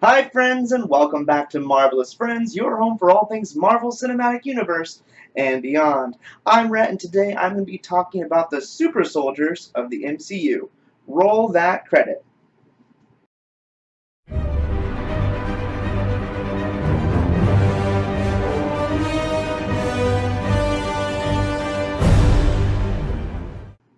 Hi friends and welcome back to Marvelous Friends, your home for all things Marvel Cinematic Universe and beyond. I'm Rhett and today I'm going to be talking about the super soldiers of the MCU. Roll that credit.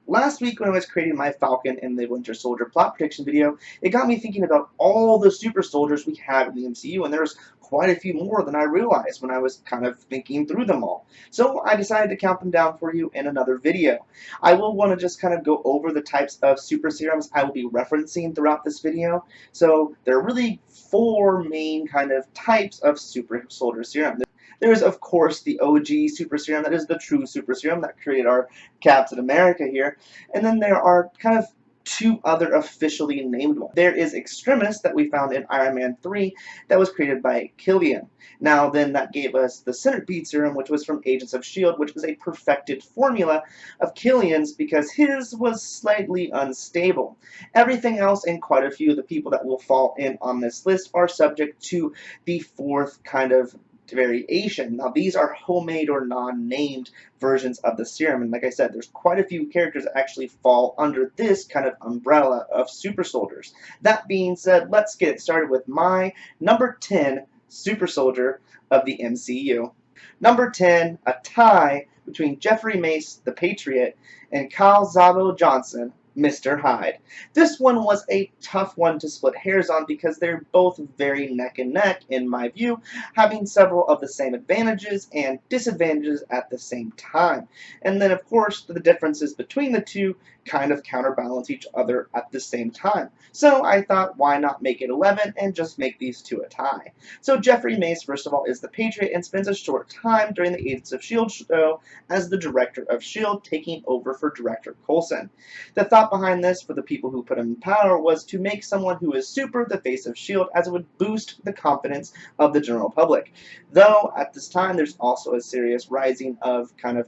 Last week when I was creating my Falcon and the Winter Soldier plot prediction video, it got me thinking about all the super soldiers we have in the MCU, and there's quite a few more than I realized when I was kind of thinking through them all. So I decided to count them down for you in another video. I will want to just kind of go over the types of super serums I will be referencing throughout this video. So there are really four main kind of types of super soldier serum. There is, of course, the OG super serum, that is the true super serum that created our Captain America here. And then there are kind of two other officially named ones. There is Extremis that we found in Iron Man 3 that was created by Killian. Now then that gave us the Centipede Serum, which was from Agents of S.H.I.E.L.D., which is a perfected formula of Killian's because his was slightly unstable. Everything else and quite a few of the people that will fall in on this list are subject to the fourth kind of variation. Now these are homemade or non-named versions of the serum, and like I said, there's quite a few characters that actually fall under this kind of umbrella of super soldiers. That being said, let's get it started with my number 10 super soldier of the MCU. Number 10, a tie between Jeffrey Mace, the Patriot, and Kyle Zabo Johnson, Mr. Hyde. This one was a tough one to split hairs on because they're both very neck and neck, in my view, having several of the same advantages and disadvantages at the same time. And then, of course, the differences between the two kind of counterbalance each other at the same time. So I thought, why not make it 11 and just make these two a tie? So Jeffrey Mace, first of all, is the Patriot and spends a short time during the Agents of S.H.I.E.L.D. show as the director of S.H.I.E.L.D., taking over for Director Coulson. The thought behind this for the people who put him in power was to make someone who is super the face of S.H.I.E.L.D., as it would boost the confidence of the general public. Though, at this time, there's also a serious rising of kind of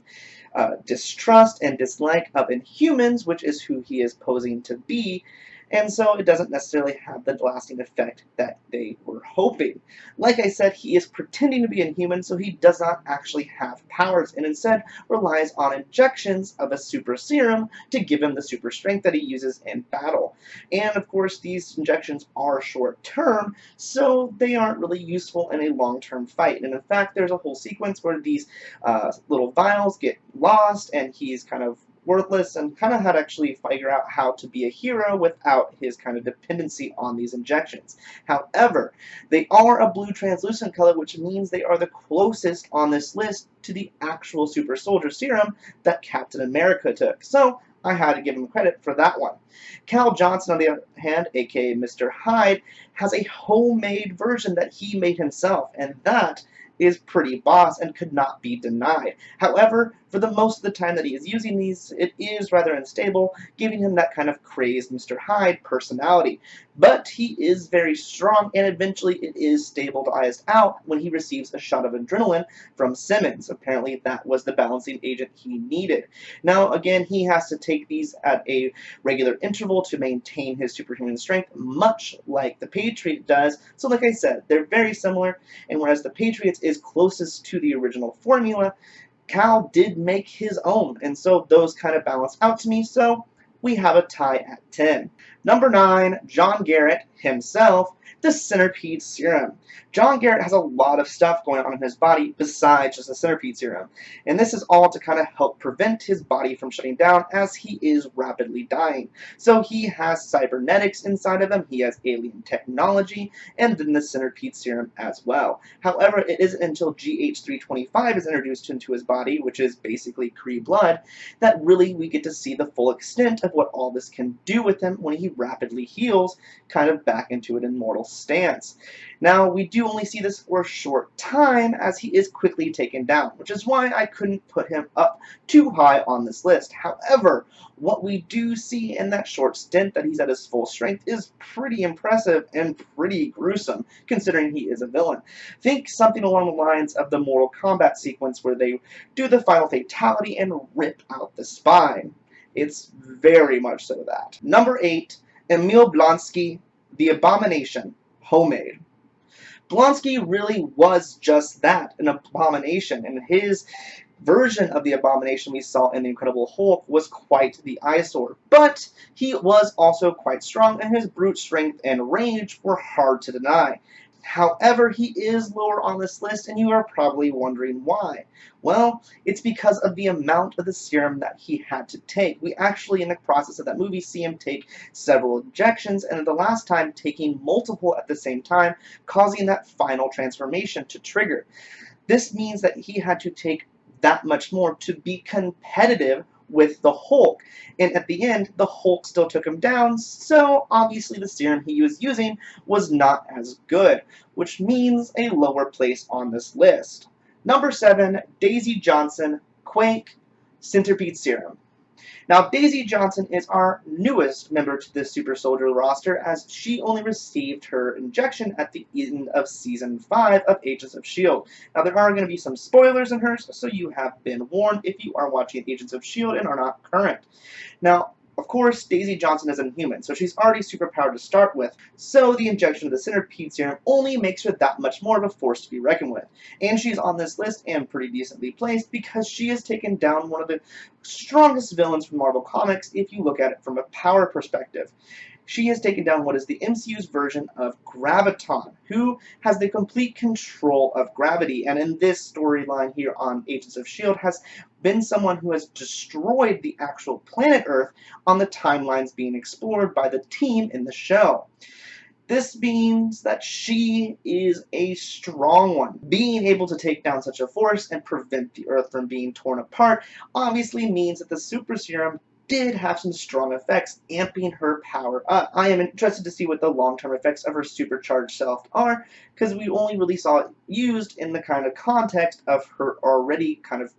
distrust and dislike of Inhumans, which is who he is posing to be, and so it doesn't necessarily have the lasting effect that they were hoping. Like I said, he is pretending to be Inhuman, so he does not actually have powers, and instead relies on injections of a super serum to give him the super strength that he uses in battle. And of course, these injections are short-term, so they aren't really useful in a long-term fight. And in fact, there's a whole sequence where these little vials get lost, and he's kind of worthless and kind of had to actually figure out how to be a hero without his kind of dependency on these injections. However, they are a blue translucent color, which means they are the closest on this list to the actual super soldier serum that Captain America took. So I had to give him credit for that one. Cal Johnson, on the other hand, aka Mr. Hyde, has a homemade version that he made himself, and that is pretty boss and could not be denied. However, for the most of the time that he is using these, it is rather unstable, giving him that kind of crazed Mr. Hyde personality. But he is very strong, and eventually it is stabilized out when he receives a shot of adrenaline from Simmons. Apparently that was the balancing agent he needed. Now, again, he has to take these at a regular interval to maintain his superhuman strength, much like the Patriot does. So like I said, they're very similar, and whereas the Patriots is closest to the original formula, Cal did make his own, and so those kind of balance out to me, so we have a tie at 10. Number 9, John Garrett himself, the Centipede Serum. John Garrett has a lot of stuff going on in his body besides just the Centipede Serum, and this is all to kind of help prevent his body from shutting down as he is rapidly dying. So he has cybernetics inside of him, he has alien technology, and then the Centipede Serum as well. However, it isn't until GH325 is introduced into his body, which is basically Kree blood, that really we get to see the full extent of what all this can do with him when he rapidly heals, kind of back into an immortal stance. Now, we do only see this for a short time as he is quickly taken down, which is why I couldn't put him up too high on this list. However, what we do see in that short stint that he's at his full strength is pretty impressive and pretty gruesome, considering he is a villain. Think something along the lines of the Mortal Kombat sequence where they do the final fatality and rip out the spine. It's very much so that. Number 8, Emil Blonsky, The Abomination, homemade. Blonsky really was just that, an abomination, and his version of the abomination we saw in The Incredible Hulk was quite the eyesore. But he was also quite strong, and his brute strength and rage were hard to deny. However, he is lower on this list, and you are probably wondering why. Well, it's because of the amount of the serum that he had to take. We actually, in the process of that movie, see him take several injections, and at the last time, taking multiple at the same time, causing that final transformation to trigger. This means that he had to take that much more to be competitive with the Hulk. And at the end, the Hulk still took him down, so obviously the serum he was using was not as good, which means a lower place on this list. Number 7, Daisy Johnson, Quake, Centipede Serum. Now, Daisy Johnson is our newest member to the Super Soldier roster, as she only received her injection at the end of Season 5 of Agents of S.H.I.E.L.D. Now, there are going to be some spoilers in hers, so you have been warned if you are watching Agents of S.H.I.E.L.D. and are not current. Now, of course, Daisy Johnson is a human, so she's already superpowered to start with, so the injection of the Centipede Serum only makes her that much more of a force to be reckoned with. And she's on this list and pretty decently placed because she has taken down one of the strongest villains from Marvel Comics if you look at it from a power perspective. She has taken down what is the MCU's version of Graviton, who has the complete control of gravity, and in this storyline here on Agents of S.H.I.E.L.D. has been someone who has destroyed the actual planet Earth on the timelines being explored by the team in the show. This means that she is a strong one. Being able to take down such a force and prevent the Earth from being torn apart obviously means that the super serum did have some strong effects, amping her power up. I am interested to see what the long-term effects of her supercharged self are, because we only really saw it used in the kind of context of her already kind of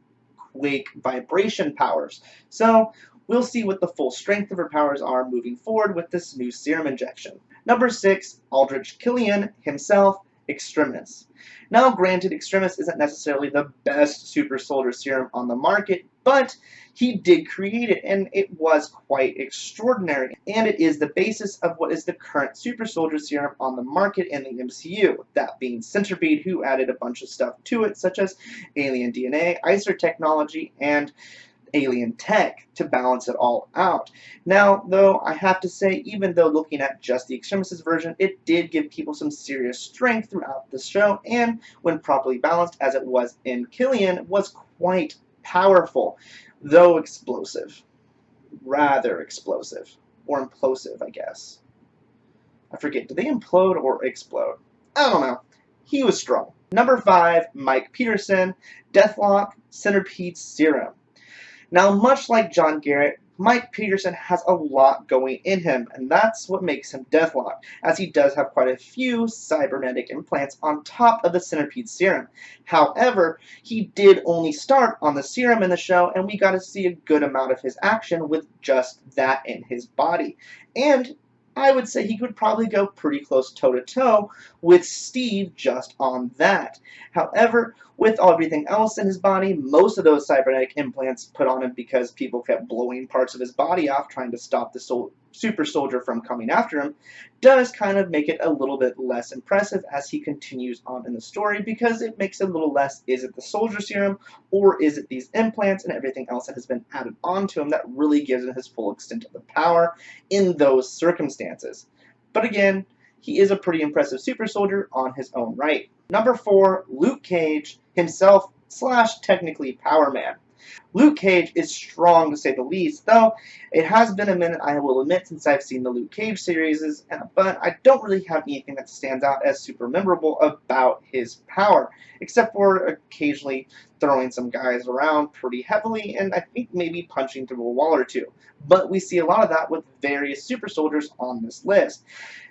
Quake vibration powers. So we'll see what the full strength of her powers are moving forward with this new serum injection. Number 6, Aldrich Killian himself, Extremis. Now, granted, Extremis isn't necessarily the best super soldier serum on the market, but he did create it, and it was quite extraordinary. And it is the basis of what is the current super soldier serum on the market in the MCU, that being Centipede, who added a bunch of stuff to it, such as alien DNA, ICER technology, and alien tech to balance it all out. Now, though, I have to say, even though looking at just the Extremis' version, it did give people some serious strength throughout the show, and when properly balanced, as it was in Killian, was quite powerful, though explosive. Rather explosive. Or implosive, I guess. I forget, did they implode or explode? I don't know. He was strong. Number 5, Mike Peterson, Deathlock, Centipede Serum. Now, much like John Garrett, Mike Peterson has a lot going in him, and that's what makes him Deathlock, as he does have quite a few cybernetic implants on top of the Centipede Serum. However, he did only start on the serum in the show, and we got to see a good amount of his action with just that in his body. And I would say he could probably go pretty close toe-to-toe with Steve just on that. However, with everything else in his body, most of those cybernetic implants put on him because people kept blowing parts of his body off trying to stop the super soldier from coming after him, does kind of make it a little bit less impressive as he continues on in the story, because it makes it a little less, is it the soldier serum or is it these implants and everything else that has been added onto him that really gives him his full extent of the power in those circumstances. But again, he is a pretty impressive super soldier on his own right. Number 4, Luke Cage himself / technically Power Man. Luke Cage is strong to say the least, though it has been a minute, I will admit, since I've seen the Luke Cage series, but I don't really have anything that stands out as super memorable about his power, except for occasionally throwing some guys around pretty heavily, and I think maybe punching through a wall or two. But we see a lot of that with various super soldiers on this list.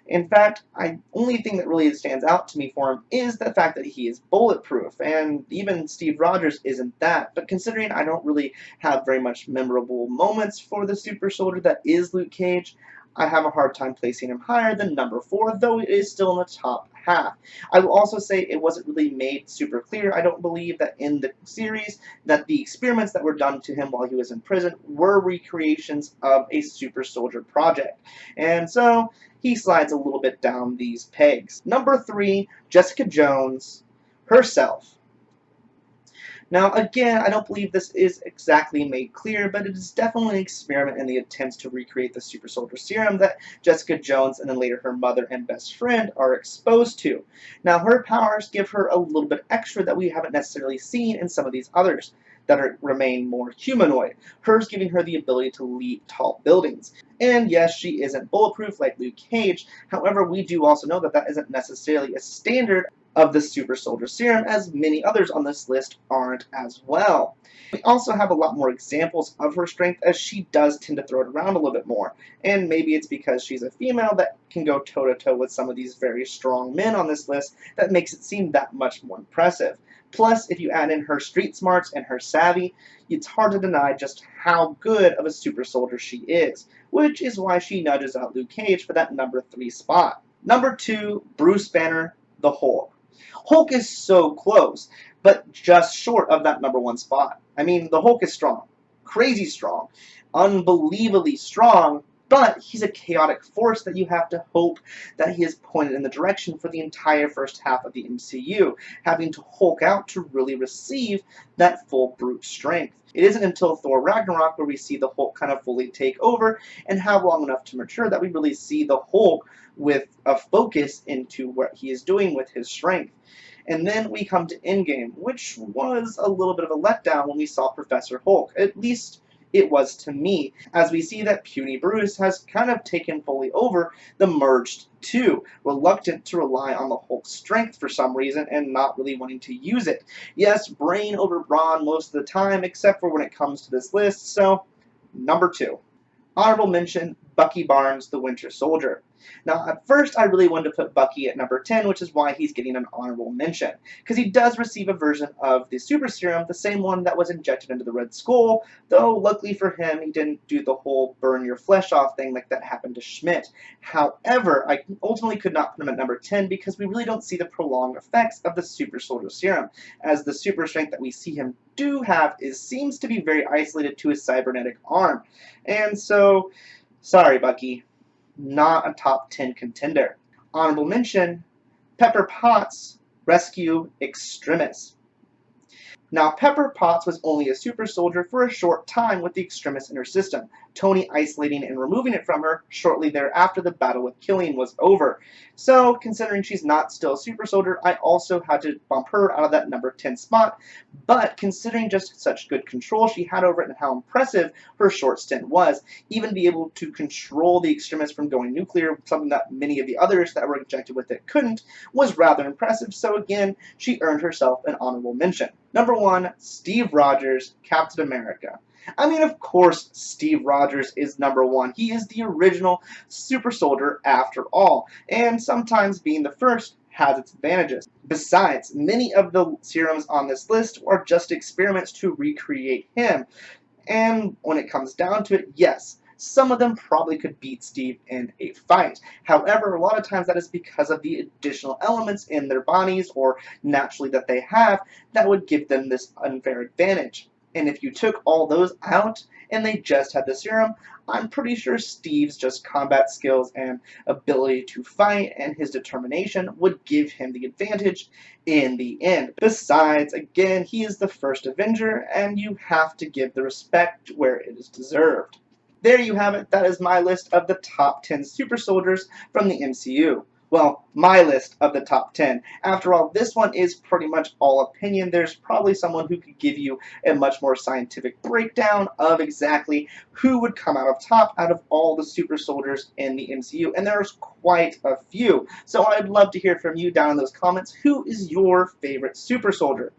In fact, the only thing that really stands out to me for him is the fact that he is bulletproof, and even Steve Rogers isn't that. But considering I don't really have very much memorable moments for the super soldier that is Luke Cage, I have a hard time placing him higher than number 4, though it is still in the top half. I will also say it wasn't really made super clear. I don't believe that in the series that the experiments that were done to him while he was in prison were recreations of a super soldier project. And so he slides a little bit down these pegs. Number 3, Jessica Jones herself. Now, again, I don't believe this is exactly made clear, but it is definitely an experiment in the attempts to recreate the super soldier serum that Jessica Jones and then later her mother and best friend are exposed to. Now, her powers give her a little bit extra that we haven't necessarily seen in some of these others that remain more humanoid. Hers giving her the ability to leap tall buildings. And yes, she isn't bulletproof like Luke Cage. However, we do also know that that isn't necessarily a standard of the super soldier serum, as many others on this list aren't as well. We also have a lot more examples of her strength, as she does tend to throw it around a little bit more. And maybe it's because she's a female that can go toe-to-toe with some of these very strong men on this list that makes it seem that much more impressive. Plus, if you add in her street smarts and her savvy, it's hard to deny just how good of a super soldier she is, which is why she nudges out Luke Cage for that number 3 spot. Number 2, Bruce Banner, the Hulk. Hulk is so close, but just short of that number 1 spot. I mean, the Hulk is strong, crazy strong, unbelievably strong, but he's a chaotic force that you have to hope that he is pointed in the direction for the entire first half of the MCU, having to Hulk out to really receive that full brute strength. It isn't until Thor Ragnarok where we see the Hulk kind of fully take over and have long enough to mature that we really see the Hulk with a focus into what he is doing with his strength. And then we come to Endgame, which was a little bit of a letdown when we saw Professor Hulk. At least it was to me, as we see that puny Bruce has kind of taken fully over the merged two, reluctant to rely on the Hulk's strength for some reason and not really wanting to use it. Yes, brain over brawn most of the time, except for when it comes to this list, so number 2. Honorable mention, Bucky Barnes, the Winter Soldier. Now, at first, I really wanted to put Bucky at number 10, which is why he's getting an honorable mention, because he does receive a version of the Super Serum, the same one that was injected into the Red Skull, though luckily for him, he didn't do the whole burn your flesh off thing like that happened to Schmidt. However, I ultimately could not put him at number 10 because we really don't see the prolonged effects of the Super Soldier Serum, as the super strength that we see him do have seems to be very isolated to his cybernetic arm. And so, sorry, Bucky. Not a top 10 contender. Honorable mention, Pepper Potts, Rescue Extremis. Now, Pepper Potts was only a super soldier for a short time with the Extremis in her system, Tony isolating and removing it from her shortly thereafter the battle with Killian was over. So, considering she's not still a super soldier, I also had to bump her out of that number 10 spot, but considering just such good control she had over it and how impressive her short stint was, even be able to control the Extremis from going nuclear, something that many of the others that were injected with it couldn't, was rather impressive, so again, she earned herself an honorable mention. Number 1, Steve Rogers, Captain America. I mean, of course, Steve Rogers is number 1. He is the original super soldier after all, and sometimes being the first has its advantages. Besides, many of the serums on this list are just experiments to recreate him, and when it comes down to it, yes, some of them probably could beat Steve in a fight. However, a lot of times that is because of the additional elements in their bodies or naturally that they have that would give them this unfair advantage. And if you took all those out and they just had the serum, I'm pretty sure Steve's just combat skills and ability to fight and his determination would give him the advantage in the end. Besides, again, he is the first Avenger and you have to give the respect where it is deserved. There you have it. That is my list of the top 10 super soldiers from the MCU. Well, my list of the top 10. After all, this one is pretty much all opinion. There's probably someone who could give you a much more scientific breakdown of exactly who would come out of top out of all the super soldiers in the MCU. And there's quite a few. So I'd love to hear from you down in those comments. Who is your favorite super soldier?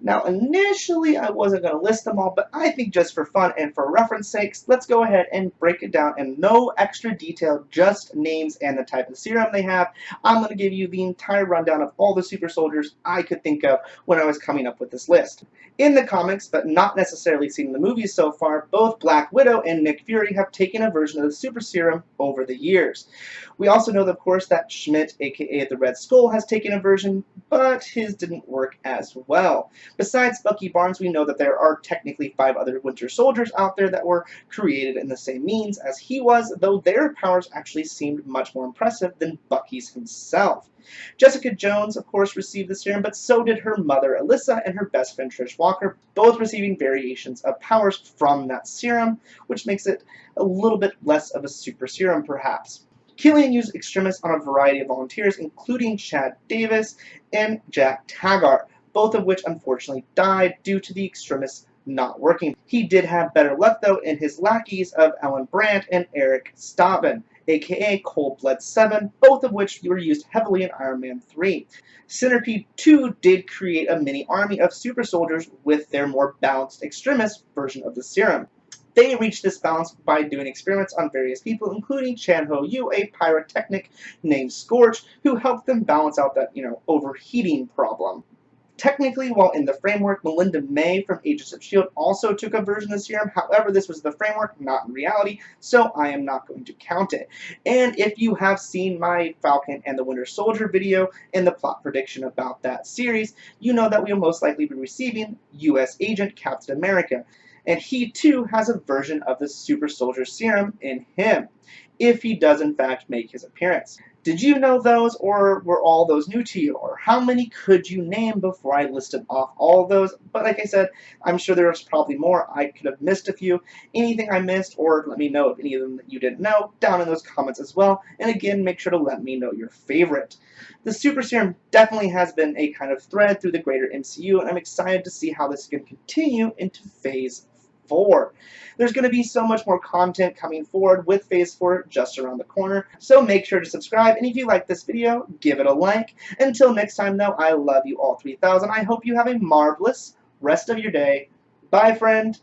Now, initially, I wasn't going to list them all, but I think just for fun and for reference sakes, let's go ahead and break it down in no extra detail, just names and the type of serum they have. I'm going to give you the entire rundown of all the super soldiers I could think of when I was coming up with this list. In the comics, but not necessarily seen in the movies so far, both Black Widow and Nick Fury have taken a version of the super serum over the years. We also know, of course, that Schmidt, aka the Red Skull, has taken a version, but his didn't work as well. Besides Bucky Barnes, we know that there are technically 5 other Winter Soldiers out there that were created in the same means as he was, though their powers actually seemed much more impressive than Bucky's himself. Jessica Jones, of course, received the serum, but so did her mother, Alyssa, and her best friend, Trish Walker, both receiving variations of powers from that serum, which makes it a little bit less of a super serum, perhaps. Killian used Extremis on a variety of volunteers, including Chad Davis and Jack Taggart, both of which unfortunately died due to the Extremis not working. He did have better luck, though, in his lackeys of Ellen Brandt and Eric Stauben, aka Cold Blood 7, both of which were used heavily in Iron Man 3. Centipede 2 did create a mini army of super soldiers with their more balanced Extremis version of the serum. They reached this balance by doing experiments on various people, including Chan Ho Yu, a pyrotechnic named Scorch, who helped them balance out that, overheating problem. Technically, while in the framework, Melinda May from Agents of S.H.I.E.L.D. also took a version of the serum. However, this was the framework, not in reality, so I am not going to count it. And if you have seen my Falcon and the Winter Soldier video and the plot prediction about that series, you know that we will most likely be receiving U.S. Agent Captain America. And he, too, has a version of the Super Soldier Serum in him, if he does, in fact, make his appearance. Did you know those, or were all those new to you? Or how many could you name before I listed off all of those? But like I said, I'm sure there was probably more. I could have missed a few. Anything I missed, or let me know of any of them that you didn't know, down in those comments as well. And again, make sure to let me know your favorite. The Super Serum definitely has been a kind of thread through the greater MCU, and I'm excited to see how this can continue into Phase 4. There's going to be so much more content coming forward with Phase 4 just around the corner, so make sure to subscribe, and if you like this video, give it a like. Until next time, though, I love you all 3,000. I hope you have a marvelous rest of your day. Bye, friend.